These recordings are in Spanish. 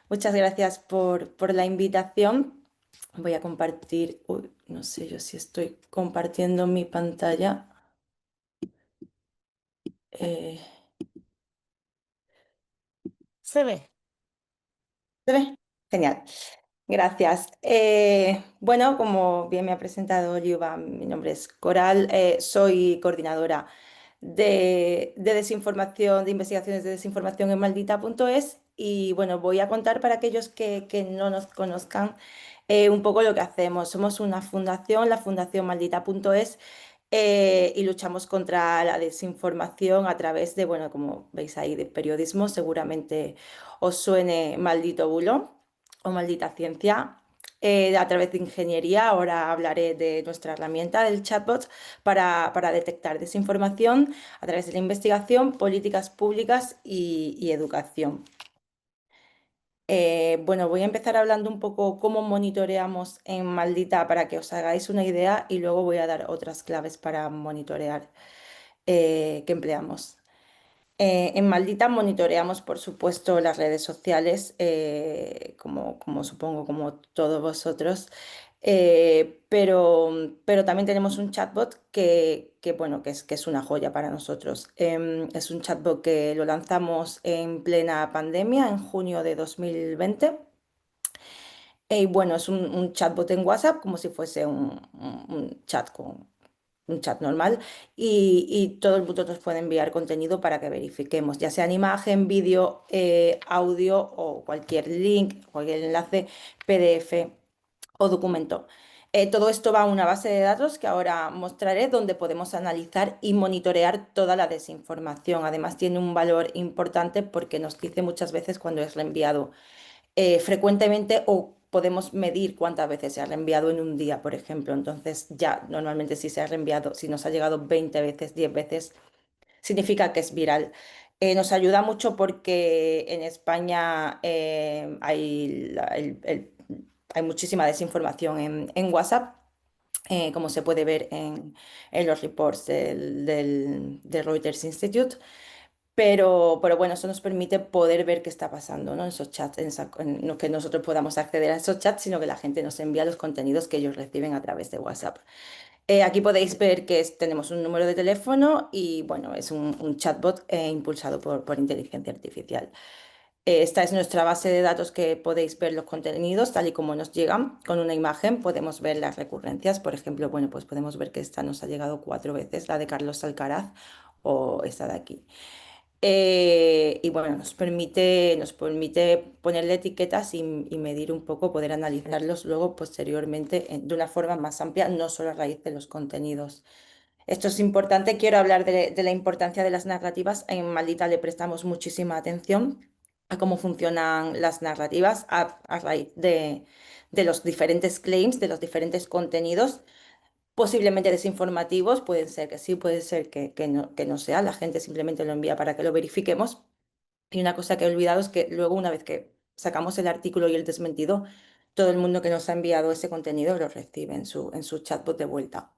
Muchas gracias por la invitación. Voy a compartir, uy, no sé yo si estoy compartiendo mi pantalla. Eh, Se ve. ¿Se ve? Genial. Gracias. Bueno, como bien me ha presentado Liuba, mi nombre es Coral, soy coordinadora de desinformación, de investigaciones de desinformación en maldita.es y bueno, voy a contar para aquellos que no nos conozcan un poco lo que hacemos. Somos una fundación, la Fundación Maldita.es, y luchamos contra la desinformación a través de, bueno, como veis ahí, de periodismo. Seguramente os suene Maldito Bulo o Maldita Ciencia. A través de ingeniería, ahora hablaré de nuestra herramienta del chatbot para detectar desinformación a través de la investigación, políticas públicas y educación. Bueno, voy a empezar hablando un poco cómo monitoreamos en Maldita para que os hagáis una idea y luego voy a dar otras claves para monitorear que empleamos. En Maldita monitoreamos, por supuesto, las redes sociales, como supongo, como todos vosotros, pero también tenemos un chatbot bueno, que es una joya para nosotros. Es un chatbot que lo lanzamos en plena pandemia, en junio de 2020. Y bueno, es un chatbot en WhatsApp, como si fuese un chat un chat normal y todo el mundo nos puede enviar contenido para que verifiquemos, ya sea en imagen, vídeo, audio o cualquier link, cualquier enlace, PDF o documento. Todo esto va a una base de datos que ahora mostraré donde podemos analizar y monitorear toda la desinformación. Además, tiene un valor importante porque nos dice muchas veces cuando es reenviado frecuentemente o podemos medir cuántas veces se ha reenviado en un día, por ejemplo. Entonces, ya normalmente si se ha reenviado, si nos ha llegado 20 veces, 10 veces, significa que es viral. Nos ayuda mucho porque en España hay muchísima desinformación en WhatsApp. Como se puede ver en los reports del Reuters Institute. Pero bueno, eso nos permite poder ver qué está pasando, ¿no? En esos chats, no que nosotros podamos acceder a esos chats, sino que la gente nos envía los contenidos que ellos reciben a través de WhatsApp. Aquí podéis ver que tenemos un número de teléfono y bueno, es un chatbot impulsado por inteligencia artificial. Esta es nuestra base de datos que podéis ver los contenidos tal y como nos llegan. Con una imagen podemos ver las recurrencias. Por ejemplo, bueno, pues podemos ver que esta nos ha llegado 4 veces, la de Carlos Alcaraz o esta de aquí. Y bueno, nos permite ponerle etiquetas y medir un poco, poder analizarlos luego posteriormente de una forma más amplia, no solo a raíz de los contenidos. Esto es importante, quiero hablar de la importancia de las narrativas. En Maldita le prestamos muchísima atención a cómo funcionan las narrativas a raíz de los diferentes claims, de los diferentes contenidos posiblemente desinformativos, pueden ser que sí, puede ser que no sea, la gente simplemente lo envía para que lo verifiquemos. Y una cosa que he olvidado es que luego, una vez que sacamos el artículo y el desmentido, todo el mundo que nos ha enviado ese contenido lo recibe en su chatbot de vuelta,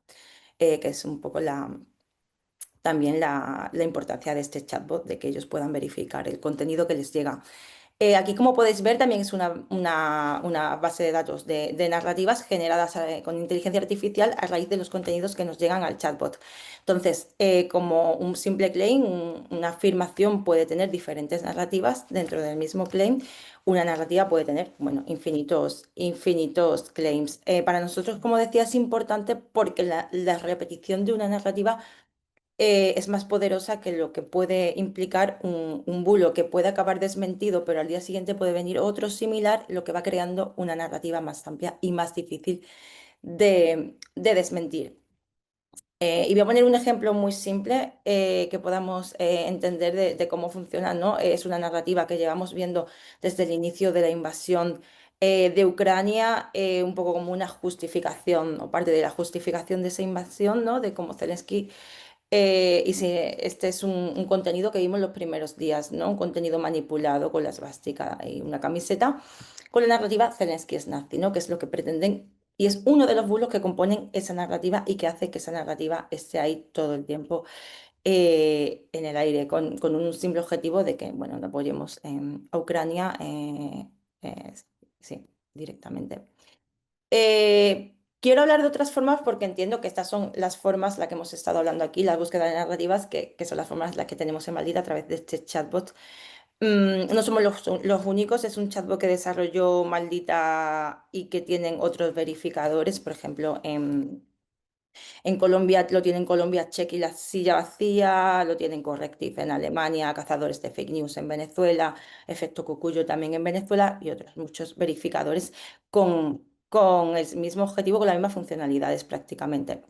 que es un poco también la importancia de este chatbot, de que ellos puedan verificar el contenido que les llega. Aquí, como podéis ver, también es una base de datos de narrativas generadas con inteligencia artificial a raíz de los contenidos que nos llegan al chatbot. Entonces, como un simple claim, una afirmación puede tener diferentes narrativas dentro del mismo claim. Una narrativa puede tener, bueno, infinitos claims. Para nosotros, como decía, es importante porque la repetición de una narrativa es más poderosa que lo que puede implicar un bulo que puede acabar desmentido, pero al día siguiente puede venir otro similar, lo que va creando una narrativa más amplia y más difícil de desmentir. Y voy a poner un ejemplo muy simple que podamos entender de cómo funciona, ¿no? Es una narrativa que llevamos viendo desde el inicio de la invasión de Ucrania, un poco como una justificación o parte de la justificación de esa invasión, ¿no? De cómo Zelensky y sí, este es un contenido que vimos los primeros días, ¿no? Un contenido manipulado con la esvástica y una camiseta con la narrativa Zelensky es nazi, ¿no? Que es lo que pretenden. Y es uno de los bulos que componen esa narrativa y que hace que esa narrativa esté ahí todo el tiempo en el aire, con un simple objetivo de que, bueno, no apoyemos a Ucrania Eh, sí, directamente. Quiero hablar de otras formas porque entiendo que estas son las formas, la que hemos estado hablando aquí, las búsquedas de narrativas, que son las formas las que tenemos en Maldita a través de este chatbot. No somos los únicos, es un chatbot que desarrolló Maldita y que tienen otros verificadores, por ejemplo, en Colombia lo tienen Colombia Check y la silla vacía, lo tienen Corrective en Alemania, Cazadores de Fake News en Venezuela, Efecto Cucuyo también en Venezuela y otros muchos verificadores con el mismo objetivo, con las mismas funcionalidades prácticamente.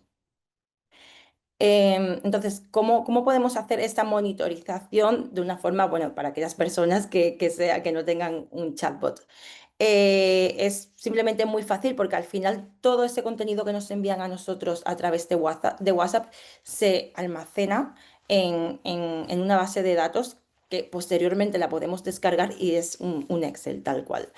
Entonces, ¿cómo podemos hacer esta monitorización de una forma, bueno, para aquellas personas que no tengan un chatbot? Es simplemente muy fácil porque al final todo ese contenido que nos envían a nosotros a través de WhatsApp se almacena en una base de datos que posteriormente la podemos descargar y es un Excel tal cual.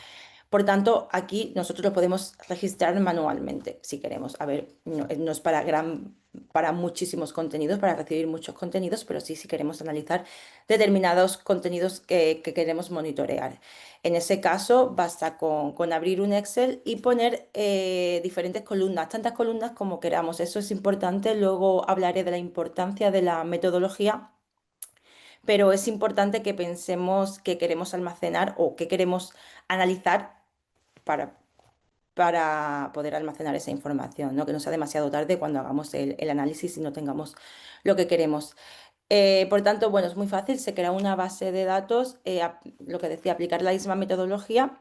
Por tanto, aquí nosotros lo podemos registrar manualmente si queremos. A ver, no es para muchísimos contenidos, para recibir muchos contenidos, pero sí si queremos analizar determinados contenidos que queremos monitorear. En ese caso, basta con abrir un Excel y poner diferentes columnas, tantas columnas como queramos. Eso es importante. Luego hablaré de la importancia de la metodología, pero es importante que pensemos qué queremos almacenar o qué queremos analizar para, para poder almacenar esa información, ¿no? Que no sea demasiado tarde cuando hagamos el análisis y no tengamos lo que queremos. Por tanto, bueno, es muy fácil, se crea una base de datos, lo que decía, aplicar la misma metodología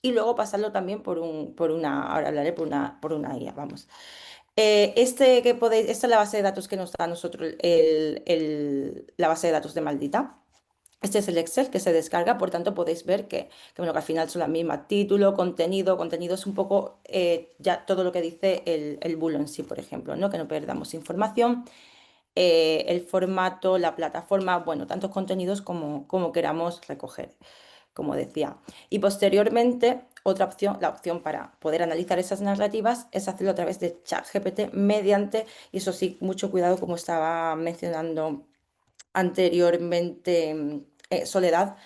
y luego pasarlo también ahora hablaré por una IA, vamos. Esta es la base de datos que nos da a nosotros la base de datos de Maldita. Este es el Excel que se descarga, por tanto podéis ver bueno, que al final son la misma. Título, contenido es un poco ya todo lo que dice el bulo en sí, por ejemplo, ¿no? Que no perdamos información, el formato, la plataforma, bueno, tantos contenidos como queramos recoger, como decía. Y posteriormente, otra opción, la opción para poder analizar esas narrativas es hacerlo a través de ChatGPT mediante, y eso sí, mucho cuidado, como estaba mencionando anteriormente, Soledad,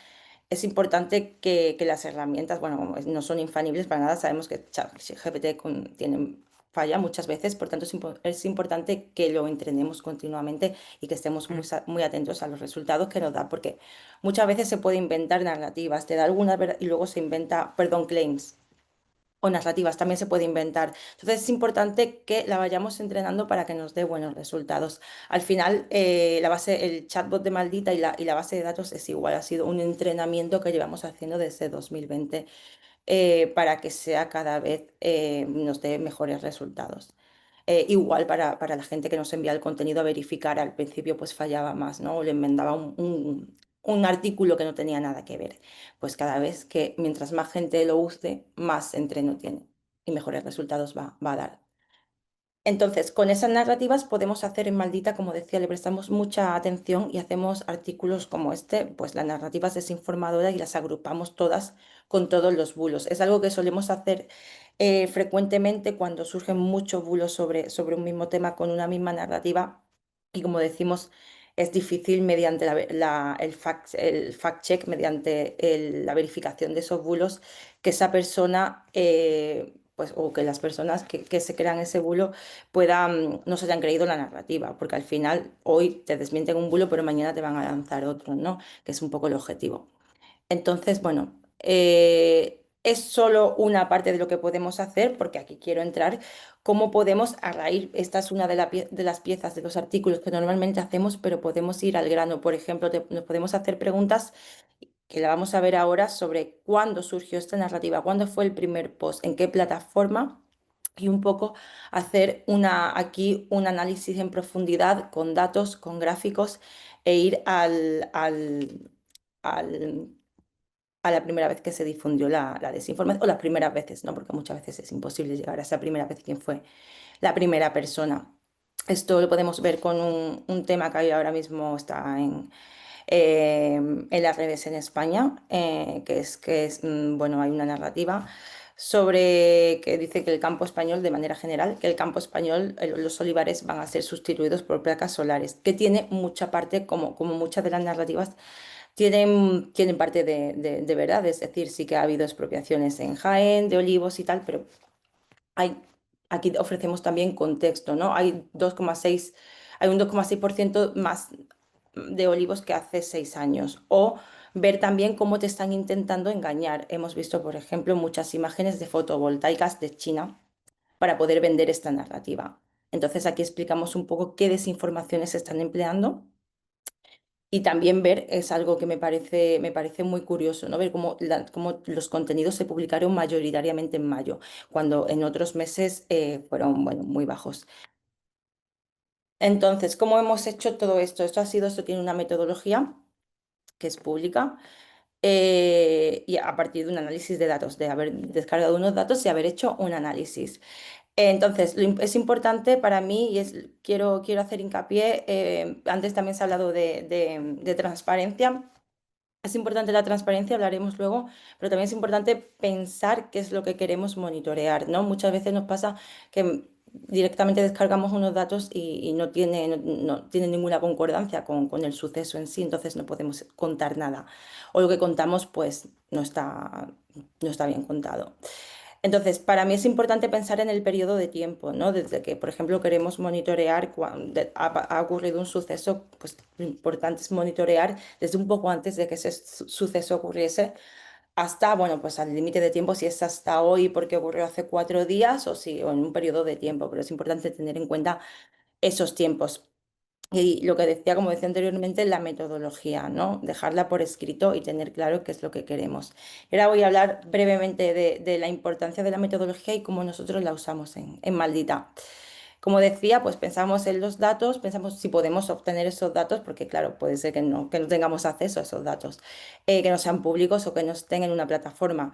es importante que las herramientas, bueno, no son infalibles para nada, sabemos que ChatGPT tiene falla muchas veces, por tanto es importante que lo entrenemos continuamente y que estemos muy atentos a los resultados que nos da, porque muchas veces se puede inventar narrativas, te da alguna y luego se inventa, perdón, claims o narrativas, también se puede inventar. Entonces es importante que la vayamos entrenando para que nos dé buenos resultados. Al final, el chatbot de Maldita y la base de datos es igual, ha sido un entrenamiento que llevamos haciendo desde 2020 para que sea cada vez nos dé mejores resultados. Igual para la gente que nos envía el contenido a verificar, al principio pues fallaba más, ¿no? O le enmendaba un artículo que no tenía nada que ver. Pues cada vez mientras más gente lo use, más entreno tiene y mejores resultados va a dar. Entonces, con esas narrativas podemos hacer en Maldita, como decía, le prestamos mucha atención y hacemos artículos como este, pues las narrativas desinformadoras y las agrupamos todas con todos los bulos. Es algo que solemos hacer frecuentemente cuando surgen muchos bulos sobre un mismo tema con una misma narrativa y como decimos, es difícil mediante el fact check, mediante la verificación de esos bulos, que esa persona, pues, o que las personas que se crean ese bulo no se hayan creído la narrativa, porque al final hoy te desmienten un bulo, pero mañana te van a lanzar otro, ¿no? Que es un poco el objetivo. Entonces, bueno, es solo una parte de lo que podemos hacer, porque aquí quiero entrar, cómo podemos a raíz, esta es una de las piezas de los artículos que normalmente hacemos, pero podemos ir al grano. Por ejemplo, nos podemos hacer preguntas que la vamos a ver ahora sobre cuándo surgió esta narrativa, cuándo fue el primer post, en qué plataforma y un poco hacer aquí un análisis en profundidad con datos, con gráficos e ir al- a la primera vez que se difundió la desinformación, o las primeras veces, ¿no? Porque muchas veces es imposible llegar a esa primera vez quién fue la primera persona. Esto lo podemos ver con un tema que ahora mismo está en las redes en España, bueno, hay una narrativa sobre que dice que el campo español, de manera general, que el campo español, los olivares van a ser sustituidos por placas solares, que tiene mucha parte, como muchas de las narrativas tienen parte de verdad, es decir, sí que ha habido expropiaciones en Jaén, de olivos y tal, pero hay, aquí ofrecemos también contexto, ¿no? Hay un 2,6% más de olivos que hace 6 años. O ver también cómo te están intentando engañar. Hemos visto, por ejemplo, muchas imágenes de fotovoltaicas de China para poder vender esta narrativa. Entonces aquí explicamos un poco qué desinformaciones se están empleando y también ver, es algo que me parece muy curioso, ¿no? Ver cómo los contenidos se publicaron mayoritariamente en mayo, cuando en otros meses fueron, bueno, muy bajos. Entonces, ¿cómo hemos hecho todo esto? Esto tiene una metodología que es pública y a partir de un análisis de datos, de haber descargado unos datos y haber hecho un análisis. Entonces, es importante para mí y quiero hacer hincapié, antes también se ha hablado de transparencia. Es importante la transparencia, hablaremos luego, pero también es importante pensar qué es lo que queremos monitorear, ¿no? Muchas veces nos pasa que directamente descargamos unos datos y no tiene ninguna concordancia con el suceso en sí, entonces no podemos contar nada. O lo que contamos, pues, no está bien contado. Entonces, para mí es importante pensar en el periodo de tiempo, ¿no? Desde que, por ejemplo, queremos monitorear cuando ha ocurrido un suceso, pues lo importante es monitorear desde un poco antes de que ese suceso ocurriese hasta, bueno, pues al límite de tiempo, si es hasta hoy porque ocurrió hace 4 días o si o en un periodo de tiempo, pero es importante tener en cuenta esos tiempos. Y lo que decía, como decía anteriormente, la metodología, ¿no? Dejarla por escrito y tener claro qué es lo que queremos. Y ahora voy a hablar brevemente de la importancia de la metodología y cómo nosotros la usamos en Maldita. Como decía, pues pensamos en los datos, pensamos si podemos obtener esos datos, porque claro, puede ser que no tengamos acceso a esos datos, que no sean públicos o que no estén en una plataforma.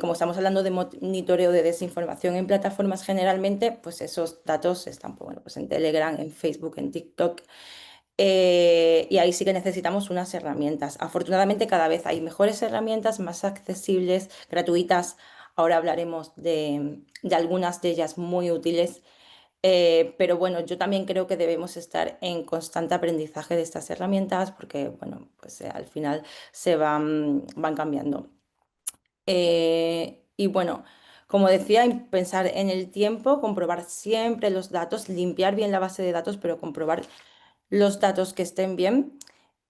Como estamos hablando de monitoreo de desinformación en plataformas generalmente, pues esos datos están pues, bueno, pues en Telegram, en Facebook, en TikTok. Y ahí sí que necesitamos unas herramientas. Afortunadamente cada vez hay mejores herramientas, más accesibles, gratuitas. Ahora hablaremos de algunas de ellas muy útiles. Pero bueno, yo también creo que debemos estar en constante aprendizaje de estas herramientas porque, bueno, pues al final van cambiando. Y bueno, como decía, pensar en el tiempo, comprobar siempre los datos, limpiar bien la base de datos, pero comprobar los datos que estén bien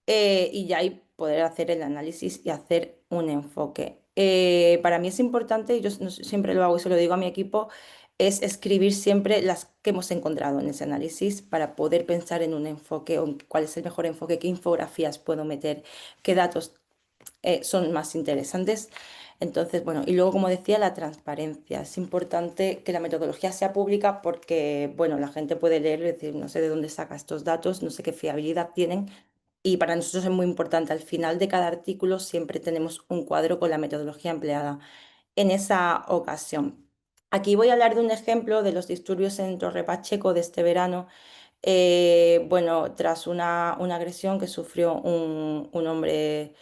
y ya ahí poder hacer el análisis y hacer un enfoque. Para mí es importante, y yo siempre lo hago y se lo digo a mi equipo, es escribir siempre las que hemos encontrado en ese análisis para poder pensar en un enfoque o en cuál es el mejor enfoque, qué infografías puedo meter, qué datos son más interesantes. Entonces, bueno, y luego, como decía, la transparencia. Es importante que la metodología sea pública porque, bueno, la gente puede leer y decir, no sé de dónde saca estos datos, no sé qué fiabilidad tienen. Y para nosotros es muy importante, al final de cada artículo siempre tenemos un cuadro con la metodología empleada en esa ocasión. Aquí voy a hablar de un ejemplo de los disturbios en Torre Pacheco de este verano. Bueno, tras una agresión que sufrió un hombre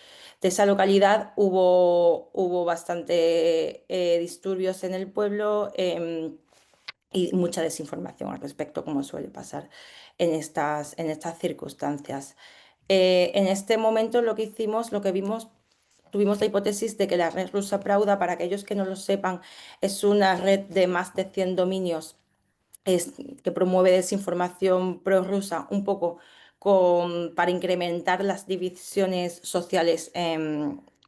de esa localidad, hubo bastante disturbios en el pueblo y mucha desinformación al respecto, como suele pasar en estas circunstancias. En este momento lo que hicimos, lo que vimos, tuvimos la hipótesis de que la red rusa Prauda, para aquellos que no lo sepan, es una red de más de 100 dominios que promueve desinformación prorrusa un poco para incrementar las divisiones sociales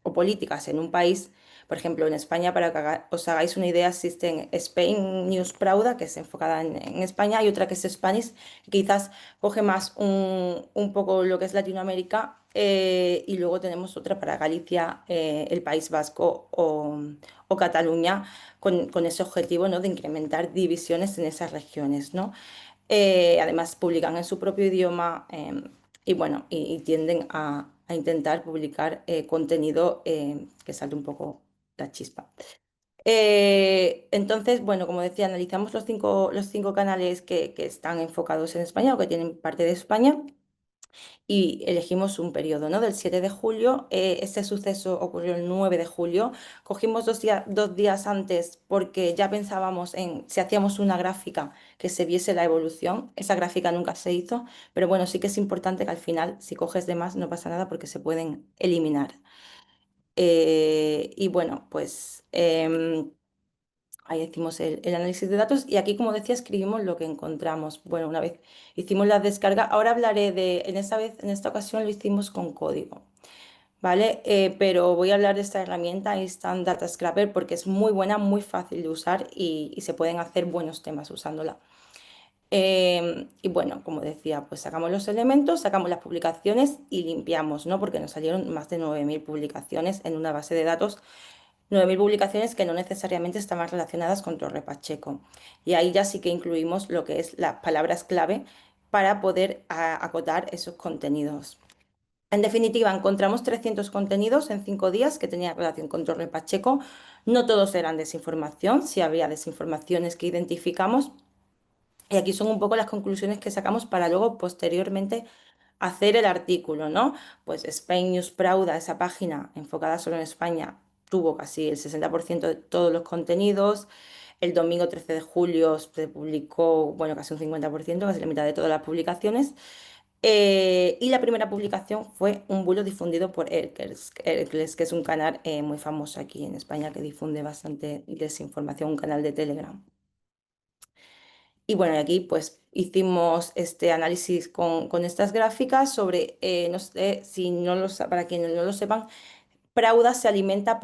o políticas en un país. Por ejemplo, en España, para que os hagáis una idea, existen Spain News Prauda, que es enfocada en España, y otra que es Spanish, que quizás coge más un poco lo que es Latinoamérica, y luego tenemos otra para Galicia, el País Vasco o Cataluña, con ese objetivo, ¿no? De incrementar divisiones en esas regiones, ¿no? Además, publican en su propio idioma y, bueno, y tienden a intentar publicar contenido que salte un poco la chispa. Entonces, bueno, como decía, analizamos los cinco canales que están enfocados en España o que tienen parte de España y elegimos un periodo, ¿no? Del 7 de julio. Este suceso ocurrió el 9 de julio. Cogimos 2 días antes porque ya pensábamos en si hacíamos una gráfica que se viese la evolución. Esa gráfica nunca se hizo, pero bueno, sí que es importante que al final, si coges de más, no pasa nada porque se pueden eliminar. Y bueno, pues ahí hicimos el análisis de datos y aquí, como decía, escribimos lo que encontramos. Bueno, una vez hicimos la descarga, ahora hablaré en esta vez, en esta ocasión lo hicimos con código, ¿vale? Pero voy a hablar de esta herramienta Instant Data Scraper porque es muy buena, muy fácil de usar y se pueden hacer buenos temas usándola. Y bueno, como decía, pues sacamos los elementos, sacamos las publicaciones y limpiamos, ¿no? Porque nos salieron más de 9.000 publicaciones en una base de datos, 9.000 publicaciones que no necesariamente estaban relacionadas con Torre Pacheco. Y ahí ya sí que incluimos lo que es las palabras clave para poder acotar esos contenidos. En definitiva, encontramos 300 contenidos en 5 días que tenían relación con Torre Pacheco. No todos eran desinformación, sí había desinformaciones que identificamos. Y aquí son un poco las conclusiones que sacamos para luego, posteriormente, hacer el artículo, ¿no? Pues Spain News Prauda, esa página enfocada solo en España, tuvo casi el 60% de todos los contenidos. El domingo 13 de julio se publicó, bueno, casi un 50%, casi la mitad de todas las publicaciones. Y la primera publicación fue un bulo difundido por Hercles, que es un canal muy famoso aquí en España que difunde bastante desinformación, un canal de Telegram. Y bueno, y aquí pues hicimos este análisis con estas gráficas sobre, no sé si no para quienes no lo sepan, Prauda se alimenta,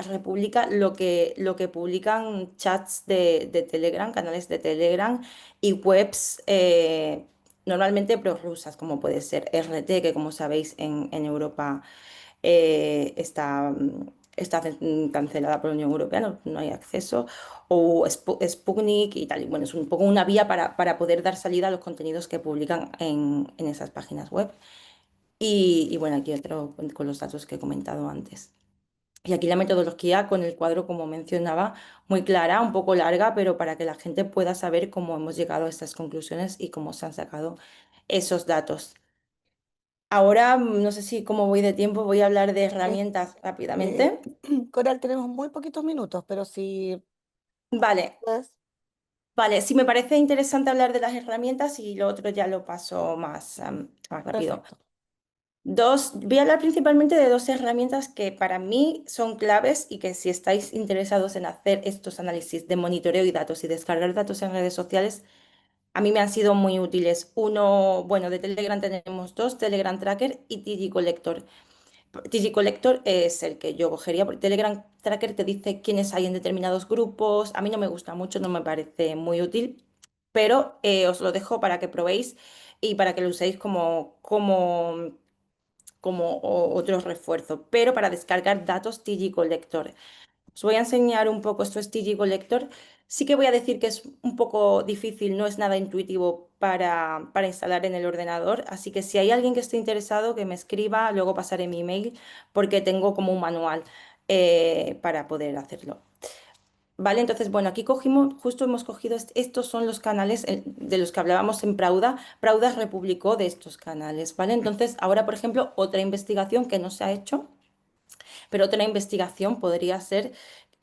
republica lo que publican chats de Telegram, canales de Telegram y webs normalmente prorrusas, como puede ser RT, que como sabéis en Europa está cancelada por la Unión Europea, no hay acceso, o Sputnik y tal. Y bueno, es un poco una vía para poder dar salida a los contenidos que publican en esas páginas web. Y bueno, aquí otro con los datos que he comentado antes. Y aquí la metodología con el cuadro, como mencionaba, muy clara, un poco larga, pero para que la gente pueda saber cómo hemos llegado a estas conclusiones y cómo se han sacado esos datos. Ahora, no sé si cómo voy de tiempo, voy a hablar de Eh, herramientas rápidamente. Coral, tenemos muy poquitos minutos, pero si Vale, puedes, vale, si me parece interesante hablar de las herramientas y lo otro ya lo paso más rápido. perfecto. Voy a hablar principalmente de dos herramientas que para mí son claves y que si estáis interesados en hacer estos análisis de monitoreo y datos y descargar datos en redes sociales, a mí me han sido muy útiles. Uno, bueno, de Telegram tenemos dos, Telegram Tracker y TG Collector. TG Collector es el que yo cogería, porque Telegram Tracker te dice quiénes hay en determinados grupos. A mí no me gusta mucho, no me parece muy útil, pero os lo dejo para que probéis y para que lo uséis como otro refuerzo. Pero para descargar datos TG Collector. Os voy a enseñar un poco, esto es TG Collector. Sí que voy a decir que es un poco difícil, no es nada intuitivo para instalar en el ordenador, así que si hay alguien que esté interesado, que me escriba, luego pasaré mi email porque tengo como un manual para poder hacerlo. Vale, entonces, bueno, aquí cogimos, justo hemos cogido, estos son los canales de los que hablábamos en Prauda. Prauda republicó de estos canales, ¿vale? Entonces, ahora, por ejemplo, otra investigación que no se ha hecho pero otra investigación podría ser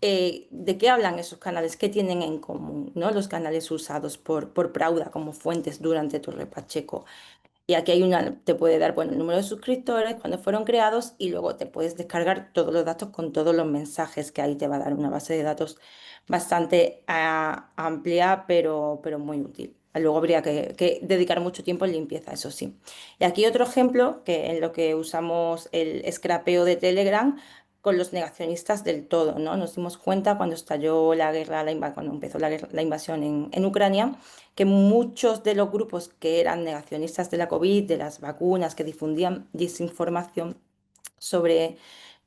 de qué hablan esos canales, qué tienen en común, ¿no? Los canales usados por Prauda como fuentes durante Torre Pacheco. Y aquí hay una, te puede dar, bueno, el número de suscriptores, cuándo fueron creados y luego te puedes descargar todos los datos con todos los mensajes que ahí te va a dar una base de datos bastante amplia, pero muy útil. Luego habría que dedicar mucho tiempo en limpieza, eso sí. Y aquí otro ejemplo, que en lo que usamos el scrapeo de Telegram con los negacionistas del todo, ¿no? Nos dimos cuenta cuando estalló la guerra, cuando empezó la invasión en Ucrania, que muchos de los grupos que eran negacionistas de la COVID, de las vacunas, que difundían desinformación sobre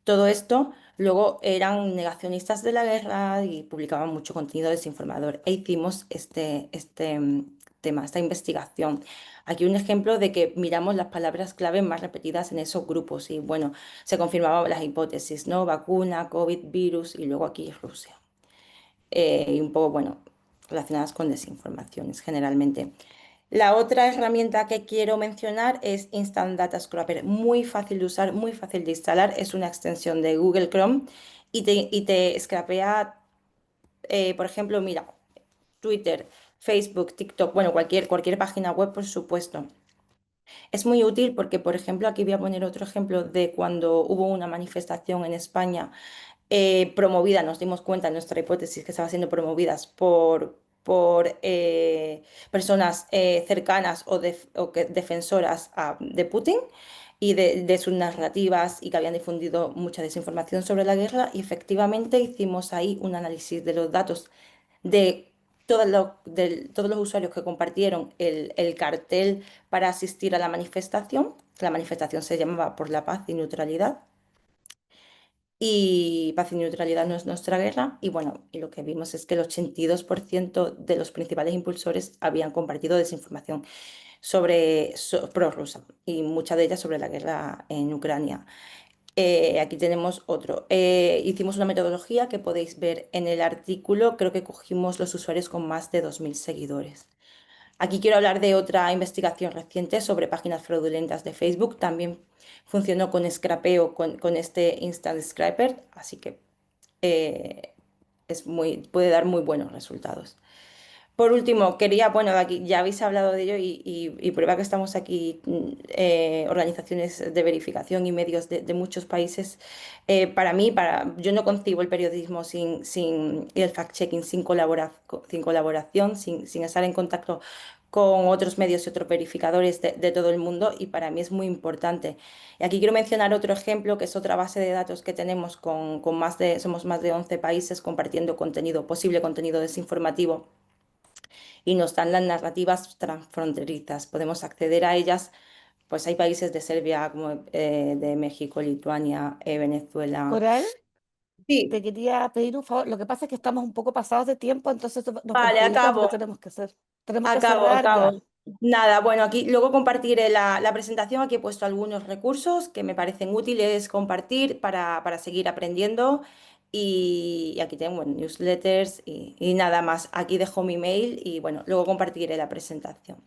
todo esto, luego eran negacionistas de la guerra y publicaban mucho contenido desinformador. E hicimos este tema, esta investigación. Aquí un ejemplo de que miramos las palabras clave más repetidas en esos grupos y bueno, se confirmaban las hipótesis, ¿no? Vacuna, COVID, virus y luego aquí Rusia y un poco, bueno, relacionadas con desinformaciones generalmente. La otra herramienta que quiero mencionar es Instant Data Scraper. Muy fácil de usar, muy fácil de instalar. Es una extensión de Google Chrome y te scrapea, por ejemplo, mira, Twitter, Facebook, TikTok, bueno, cualquier página web, por supuesto. Es muy útil porque, por ejemplo, aquí voy a poner otro ejemplo de cuando hubo una manifestación en España promovida, nos dimos cuenta en nuestra hipótesis que estaba siendo promovidas por personas cercanas o defensoras de Putin y de sus narrativas y que habían difundido mucha desinformación sobre la guerra y efectivamente hicimos ahí un análisis de los datos de todos los usuarios que compartieron el cartel para asistir a la manifestación. La manifestación se llamaba Por la paz y neutralidad. Y paz y neutralidad no es nuestra guerra. Y bueno, y lo que vimos es que el 82% de los principales impulsores habían compartido desinformación prorrusa y mucha de ellas sobre la guerra en Ucrania. Aquí tenemos otro. Hicimos una metodología que podéis ver en el artículo. Creo que cogimos los usuarios con más de 2.000 seguidores. Aquí quiero hablar de otra investigación reciente sobre páginas fraudulentas de Facebook. También funcionó con scrapeo con este Instant Scraper, así que eh, puede dar muy buenos resultados. Por último, quería, bueno, aquí ya habéis hablado de ello y prueba que estamos aquí, organizaciones de verificación y medios de muchos países. Para mí, yo no concibo el periodismo y el fact-checking sin colaboración, sin estar en contacto con otros medios y otros verificadores de todo el mundo y para mí es muy importante. Y aquí quiero mencionar otro ejemplo, que es otra base de datos que tenemos somos más de 11 países compartiendo posible contenido desinformativo y nos dan las narrativas transfronterizas. Podemos acceder a ellas, pues hay países de Serbia, como de México, Lituania, Venezuela. Coral, te Sí, quería pedir un favor. Lo que pasa es que estamos un poco pasados de tiempo, entonces esto nos vale, perjudica porque acabo, tenemos que hacer, tenemos que acabo, cerrar ya. acabo. Nada, bueno, aquí luego compartiré la presentación. Aquí he puesto algunos recursos que me parecen útiles compartir para seguir aprendiendo. Y aquí tengo, bueno, newsletters y nada más. Aquí dejo mi mail y bueno, luego compartiré la presentación.